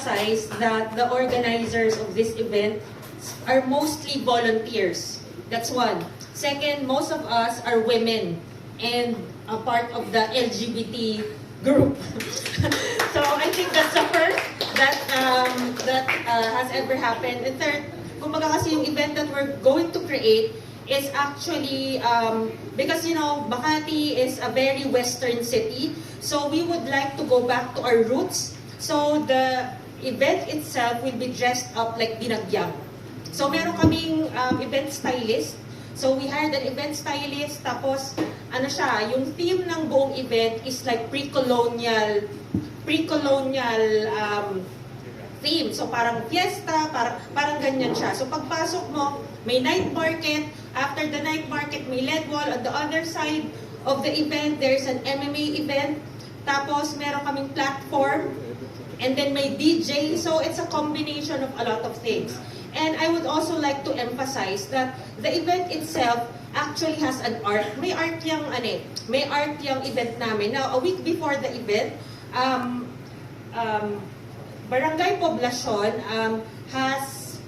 emphasize that the organizers of this event are mostly volunteers. That's one. Second, most of us are women and a part of the LGBT group. So I think that's the first that has ever happened. And third, kumbaga kasi yung event that we're going to create is actually, because Makati is a very western city, so we would like to go back to our roots. So the event itself will be dressed up like Binagyang. So meron kaming event stylist. So we hired an event stylist, tapos yung theme ng buong event is like pre-colonial theme. So parang fiesta, parang ganyan siya. So pagpasok mo, may night market. After the night market, may LED wall. On the other side of the event, there's an MMA event. Tapos meron kaming platform. And then may DJ. So it's a combination of a lot of things. And I would also like to emphasize that the event itself actually has an art. May art yung event namin. Now, a week before the event, Barangay Poblacion has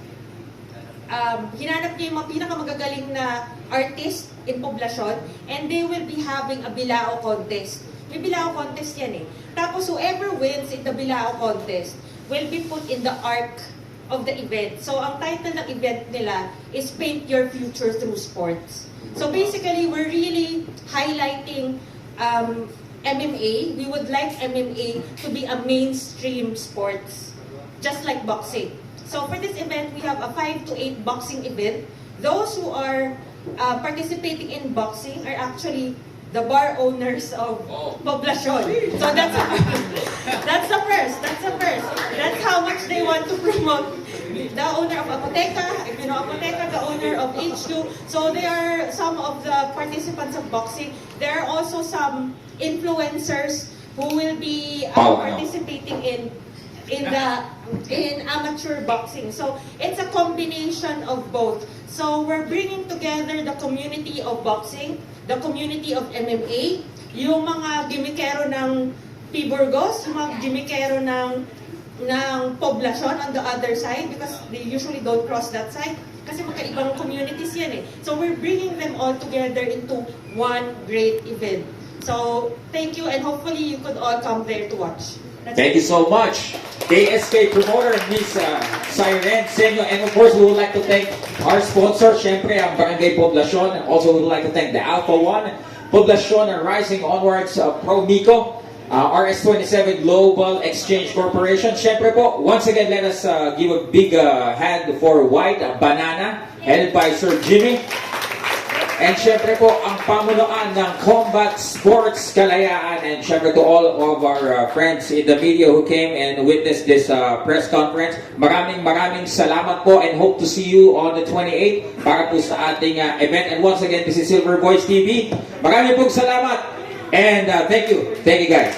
hinanap niya yung mga pinakamagagaling na artist in Poblacion, and they will be having a Bilao contest. May Bilao contest yan eh. Tapos whoever wins in the Bilao contest will be put in the arc of the event. So ang title ng event nila is Paint Your Future Through Sports. So basically, we're really highlighting MMA. We would like MMA to be a mainstream sports, just like boxing. So for this event, we have a 5 to 8 boxing event. Those who are participating in boxing are actually the bar owners of Poblacion. So that's the first. That's how much they want to promote. The owner of Apoteca, if you know Apoteca, the owner of HQ. So they are some of the participants of boxing. There are also some influencers who will be participating in amateur boxing. So it's a combination of both. So we're bringing together the community of boxing, the community of MMA, yung mga gimikero ng P. Burgos, yung mga gimikero ng Poblacion on the other side, because they usually don't cross that side kasi magkaibang communities yan eh. So we're bringing them all together into one great event. So thank you, and hopefully you could all come there to watch. Thank you so much, KSK promoter Ms. Siren Senyo, and of course we would like to thank our sponsor, syempre ang Barangay Poblacion, and also we would like to thank the Alpha One Poblacion and Rising Onwards ProMico, RS27 Global Exchange Corporation. Syempre po, once again, let us give a big hand for White Banana, headed by Sir Jimmy. And syempre po, ang pamunuan ng Combat Sports Kalayaan, and syempre to all of our friends in the media who came and witnessed this press conference. Maraming salamat po, and hope to see you on the 28th para po sa ating event. And once again, this is Silver Voice TV. Maraming pong salamat, and thank you guys.